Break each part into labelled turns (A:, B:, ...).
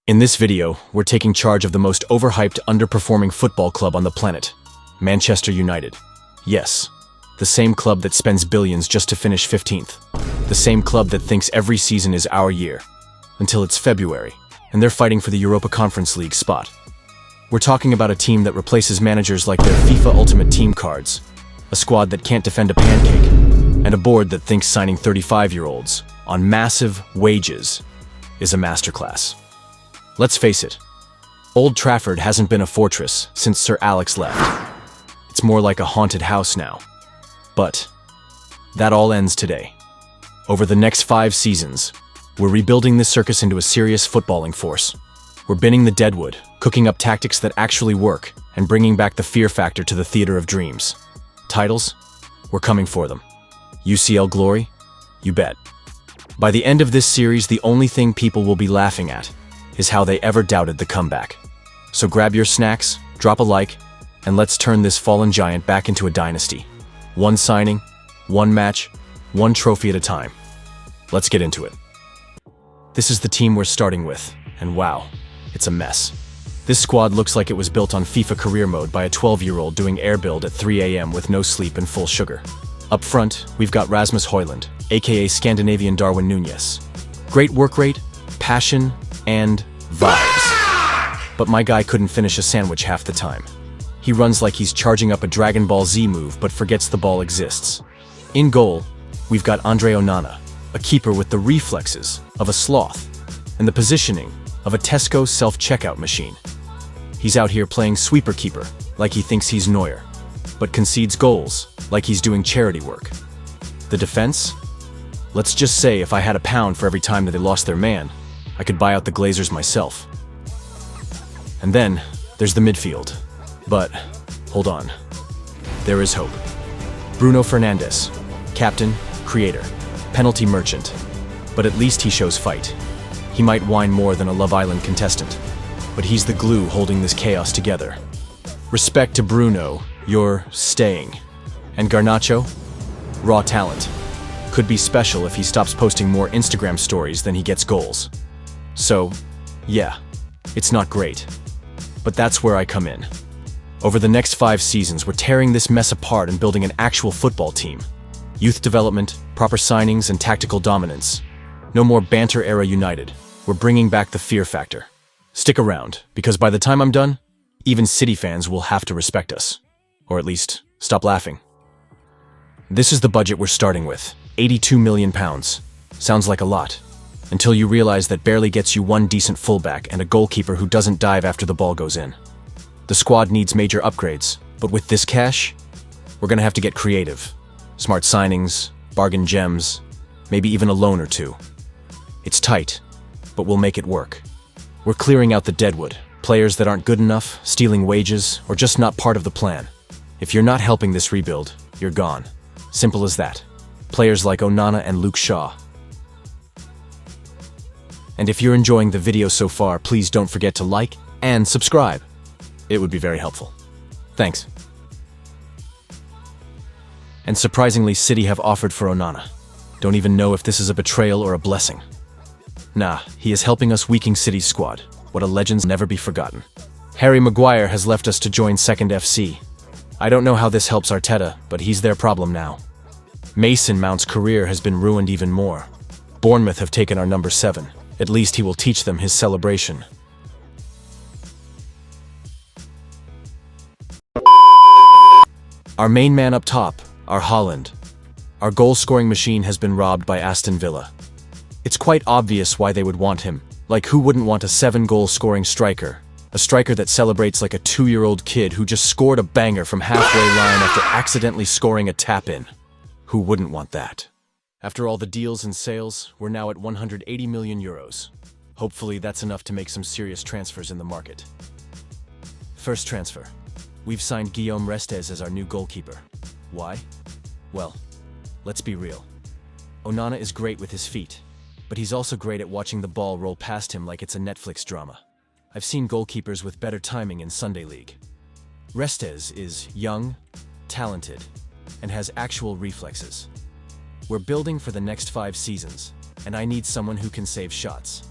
A: In this video, we're taking charge of the most overhyped, underperforming football club on the planet, Manchester United. Yes, the same club that spends billions just to finish 15th. The same club that thinks every season is our year, until it's February, and they're fighting for the Europa Conference League spot. We're talking about a team that replaces managers like their FIFA Ultimate Team cards, a squad that can't defend a pancake, and a board that thinks signing 35-year-olds on massive wages is a masterclass. Let's face it, Old Trafford hasn't been a fortress since Sir Alex left. It's more like a haunted house now. But that all ends today. Over the next 5 seasons, we're rebuilding this circus into a serious footballing force. We're binning the deadwood, cooking up tactics that actually work, and bringing back the fear factor to the theater of dreams. Titles? We're coming for them. UCL glory? You bet. By the end of this series, the only thing people will be laughing at is how they ever doubted the comeback. So grab your snacks, drop a like, and let's turn this fallen giant back into a dynasty. One signing, one match, one trophy at a time. Let's get into it. This is the team we're starting with, and wow, it's a mess. This squad looks like it was built on FIFA career mode by a 12-year-old doing air build at 3 a.m. with no sleep and full sugar. Up front, we've got Rasmus Højlund, aka Scandinavian Darwin Núñez. Great work rate, passion, and vibes. But my guy couldn't finish a sandwich half the time. He runs like he's charging up a Dragon Ball Z move but forgets the ball exists. In goal, we've got Andre Onana, a keeper with the reflexes of a sloth and the positioning of a Tesco self-checkout machine. He's out here playing sweeper keeper like he thinks he's Neuer, but concedes goals like he's doing charity work. The defense? Let's just say if I had £1 for every time that they lost their man, I could buy out the Glazers myself. And then there's the midfield. But hold on. There is hope. Bruno Fernandes, captain, creator, penalty merchant. But at least he shows fight. He might whine more than a Love Island contestant, but he's the glue holding this chaos together. Respect to Bruno, you're staying. And Garnacho? Raw talent. Could be special if he stops posting more Instagram stories than he gets goals. So, yeah, it's not great. But that's where I come in. Over the next 5 seasons, we're tearing this mess apart and building an actual football team. Youth development, proper signings, and tactical dominance. No more banter-era United. We're bringing back the fear factor. Stick around, because by the time I'm done, even City fans will have to respect us. Or at least, stop laughing. This is the budget we're starting with. £82 million. Sounds like a lot. Until you realize that barely gets you one decent fullback and a goalkeeper who doesn't dive after the ball goes in. The squad needs major upgrades, but with this cash, we're gonna have to get creative. Smart signings, bargain gems, maybe even a loan or two. It's tight, but we'll make it work. We're clearing out the deadwood, players that aren't good enough, stealing wages, or just not part of the plan. If you're not helping this rebuild, you're gone. Simple as that. Players like Onana and Luke Shaw. And if you're enjoying the video so far, please don't forget to like and subscribe. It would be very helpful. Thanks. And surprisingly, City have offered for Onana. Don't even know if this is a betrayal or a blessing. Nah, he is helping us weaken City's squad. What a legend's never be forgotten. Harry Maguire has left us to join 2nd FC. I don't know how this helps Arteta, but he's their problem now. Mason Mount's career has been ruined even more. Bournemouth have taken our number 7. At least he will teach them his celebration. Our main man up top, our Haaland. Our goal-scoring machine has been robbed by Aston Villa. It's quite obvious why they would want him. Like, who wouldn't want a 7-goal scoring striker? A striker that celebrates like a 2-year-old kid who just scored a banger from halfway line after accidentally scoring a tap-in. Who wouldn't want that? After all the deals and sales, we're now at €180 million. Hopefully that's enough to make some serious transfers in the market. First transfer. We've signed Guillaume Restes as our new goalkeeper. Why? Well, let's be real. Onana is great with his feet, but he's also great at watching the ball roll past him like it's a Netflix drama. I've seen goalkeepers with better timing in Sunday League. Restes is young, talented, and has actual reflexes. We're building for the next 5 seasons, and I need someone who can save shots.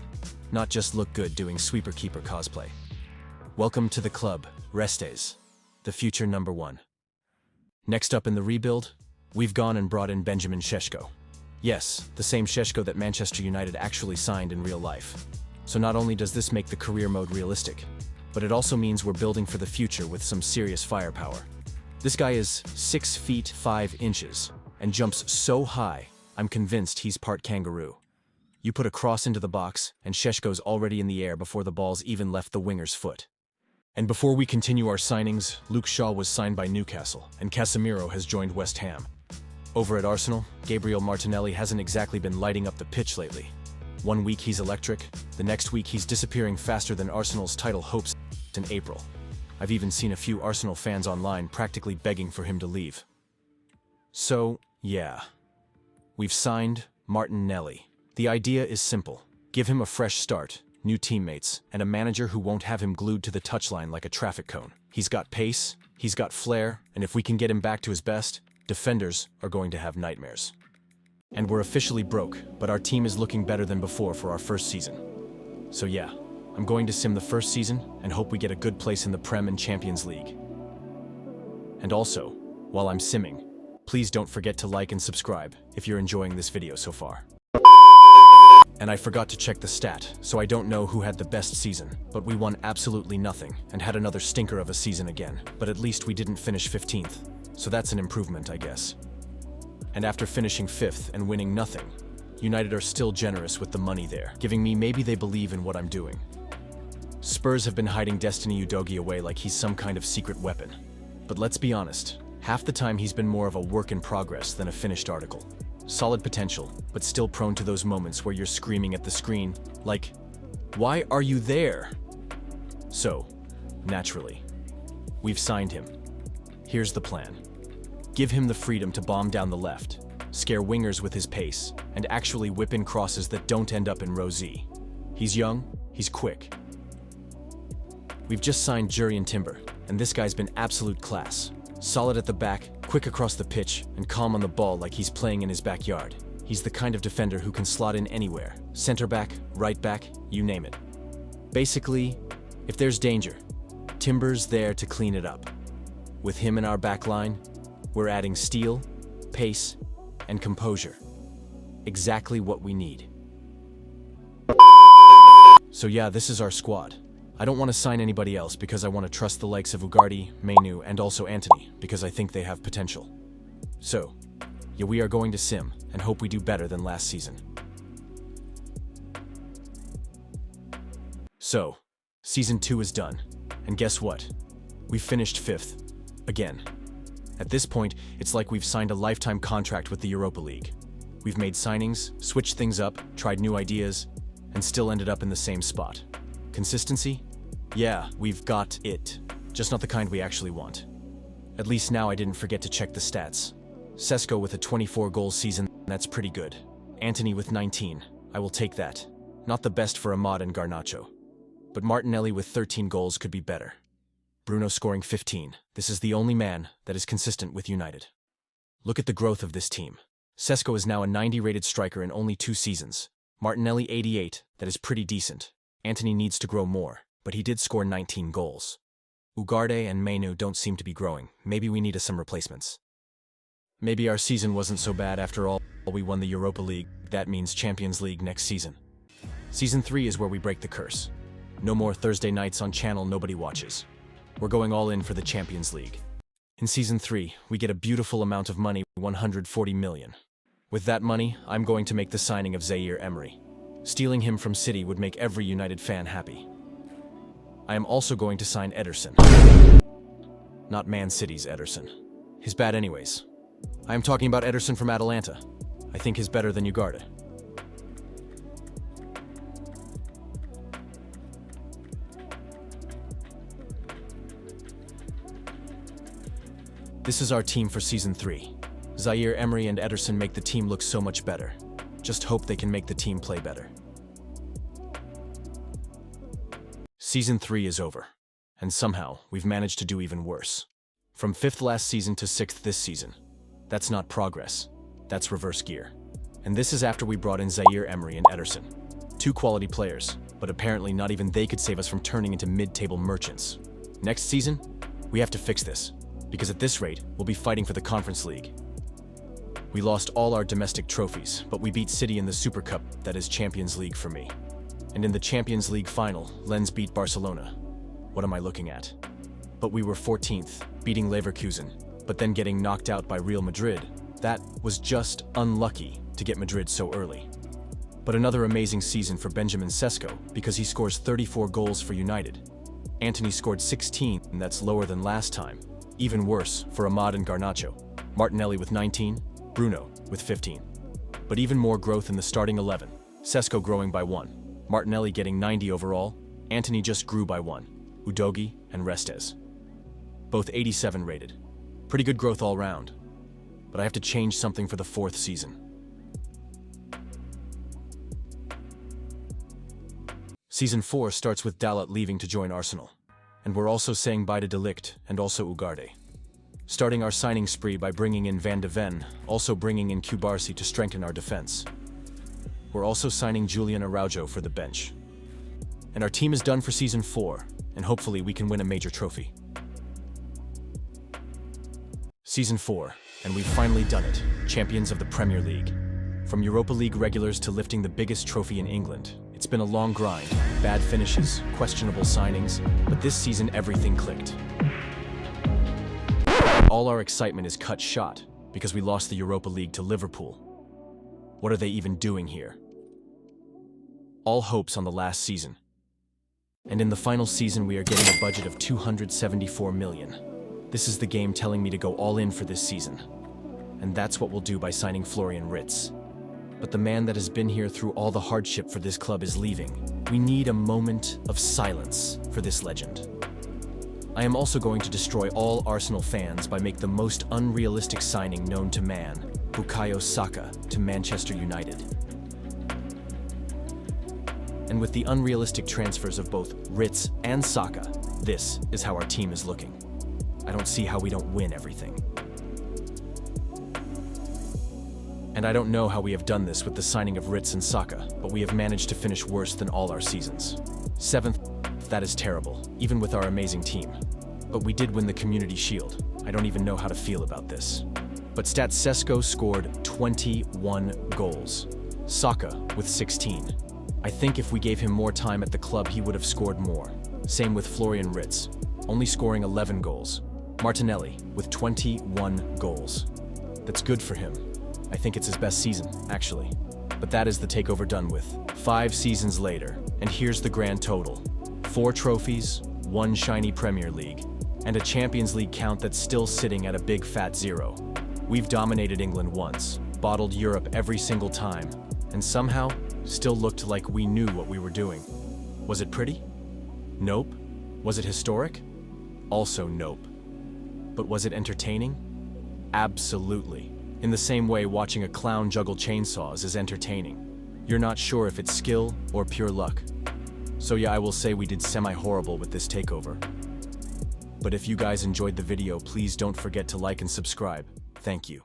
A: not just look good doing sweeper-keeper cosplay. Welcome to the club, Restes, the future #1. Next up in the rebuild, we've gone and brought in Benjamin Šeško. Yes, the same Šeško that Manchester United actually signed in real life. So not only does this make the career mode realistic, but it also means we're building for the future with some serious firepower. This guy is 6 feet 5 inches and jumps so high, I'm convinced he's part kangaroo. You put a cross into the box, and Šeško's already in the air before the ball's even left the winger's foot. And before we continue our signings, Luke Shaw was signed by Newcastle, and Casemiro has joined West Ham. Over at Arsenal, Gabriel Martinelli hasn't exactly been lighting up the pitch lately. One week he's electric, the next week he's disappearing faster than Arsenal's title hopes in April. I've even seen a few Arsenal fans online practically begging for him to leave. So, yeah. We've signed Martinelli. The idea is simple. Give him a fresh start, new teammates, and a manager who won't have him glued to the touchline like a traffic cone. He's got pace, he's got flair, and if we can get him back to his best, defenders are going to have nightmares. And we're officially broke, but our team is looking better than before for our first season. So yeah, I'm going to sim the first season and hope we get a good place in the Prem and Champions League. And also, while I'm simming, please don't forget to like and subscribe if you're enjoying this video so far. And I forgot to check the stat, so I don't know who had the best season, but we won absolutely nothing and had another stinker of a season again. But at least we didn't finish 15th, so that's an improvement, I guess. And after finishing 5th and winning nothing, United are still generous with the money there, giving me maybe they believe in what I'm doing. Spurs have been hiding Destiny Udogie away like he's some kind of secret weapon. But let's be honest, half the time he's been more of a work in progress than a finished article. Solid potential, but still prone to those moments where you're screaming at the screen, like, "Why are you there?" So, naturally, we've signed him. Here's the plan. Give him the freedom to bomb down the left, scare wingers with his pace, and actually whip in crosses that don't end up in row Z. He's young, he's quick. We've just signed Jurrien Timber, and this guy's been absolute class. Solid at the back, quick across the pitch, and calm on the ball like he's playing in his backyard. He's the kind of defender who can slot in anywhere. Center back, right back, you name it. Basically, if there's danger, Timber's there to clean it up. With him in our back line, we're adding steel, pace, and composure. Exactly what we need. So yeah, this is our squad. I don't want to sign anybody else because I want to trust the likes of Ugarte, Mainu, and also Antony because I think they have potential. So, yeah, we are going to sim and hope we do better than last season. So, Season 2 is done, and guess what? We've finished 5th. Again. At this point, it's like we've signed a lifetime contract with the Europa League. We've made signings, switched things up, tried new ideas, and still ended up in the same spot. Consistency? Yeah, we've got it. Just not the kind we actually want. At least now I didn't forget to check the stats. Šeško with a 24-goal season, that's pretty good. Antony with 19, I will take that. Not the best for Ahmad and Garnacho. But Martinelli with 13 goals could be better. Bruno scoring 15, this is the only man that is consistent with United. Look at the growth of this team. Šeško is now a 90-rated striker in only 2 seasons. Martinelli 88, that is pretty decent. Antony needs to grow more, but he did score 19 goals. Ugarte and Mainu don't seem to be growing. Maybe we need some replacements. Maybe our season wasn't so bad after all. We won the Europa League. That means Champions League next season. Season 3 is where we break the curse. No more Thursday nights on channel nobody watches. We're going all in for the Champions League. In Season 3, we get a beautiful amount of money, 140 million. With that money, I'm going to make the signing of Zaire Emery. Stealing him from City would make every United fan happy. I am also going to sign Ederson. Not Man City's Ederson. He's bad anyways. I am talking about Ederson from Atalanta. I think he's better than Ugarte. This is our team for Season 3. Zaire Emery and Ederson make the team look so much better. Just hope they can make the team play better. Season 3 is over, and somehow we've managed to do even worse. From 5th last season to 6th this season. That's not progress, that's reverse gear. And this is after we brought in Zaire Emery and Ederson. 2 quality players, but apparently not even they could save us from turning into mid-table merchants. Next season, we have to fix this, because at this rate, we'll be fighting for the Conference League. We lost all our domestic trophies, but we beat City in the Super Cup, that is Champions League for me. And in the Champions League final, Lens beat Barcelona. What am I looking at? But we were 14th, beating Leverkusen, but then getting knocked out by Real Madrid. That was just unlucky to get Madrid so early. But another amazing season for Benjamin Sesko, because he scores 34 goals for United. Antony scored 16, and that's lower than last time. Even worse for Ahmad and Garnacho. Martinelli with 19, Bruno with 15. But even more growth in the starting 11. Sesko growing by 1. Martinelli getting 90 overall. Antony just grew by 1. Udogi and Restes. Both 87 rated. Pretty good growth all round. But I have to change something for the 4th season. Season 4 starts with Dalot leaving to join Arsenal. And we're also saying bye to De Ligt and also Ugarte. Starting our signing spree by bringing in Van de Ven, also bringing in Cubarsí to strengthen our defense. We're also signing Julian Araujo for the bench. And our team is done for Season 4, and hopefully we can win a major trophy. Season 4, and we've finally done it, champions of the Premier League. From Europa League regulars to lifting the biggest trophy in England, it's been a long grind, bad finishes, questionable signings, but this season everything clicked. All our excitement is cut short because we lost the Europa League to Liverpool. What are they even doing here? All hopes on the last season. And in the final season we are getting a budget of 274 million. This is the game telling me to go all in for this season. And that's what we'll do by signing Florian Wirtz. But the man that has been here through all the hardship for this club is leaving. We need a moment of silence for this legend. I am also going to destroy all Arsenal fans by making the most unrealistic signing known to man, Bukayo Saka to Manchester United. And with the unrealistic transfers of both Wirtz and Saka, this is how our team is looking. I don't see how we don't win everything. And I don't know how we have done this with the signing of Wirtz and Saka, but we have managed to finish worse than all our seasons. 7th, that is terrible, even with our amazing team. But we did win the Community Shield. I don't even know how to feel about this. But Stats Sesko scored 21 goals. Saka with 16. I think if we gave him more time at the club, he would have scored more. Same with Florian Wirtz, only scoring 11 goals. Martinelli with 21 goals. That's good for him. I think it's his best season, actually. But that is the takeover done with. 5 seasons later, and here's the grand total. 4 trophies, 1 shiny Premier League, and a Champions League count that's still sitting at a big fat 0. We've dominated England once, bottled Europe every single time, and somehow still looked like we knew what we were doing. Was it pretty? Nope. Was it historic? Also nope. But was it entertaining? Absolutely. In the same way, watching a clown juggle chainsaws is entertaining. You're not sure if it's skill or pure luck. So yeah, I will say we did semi-horrible with this takeover. But if you guys enjoyed the video, please don't forget to like and subscribe. Thank you.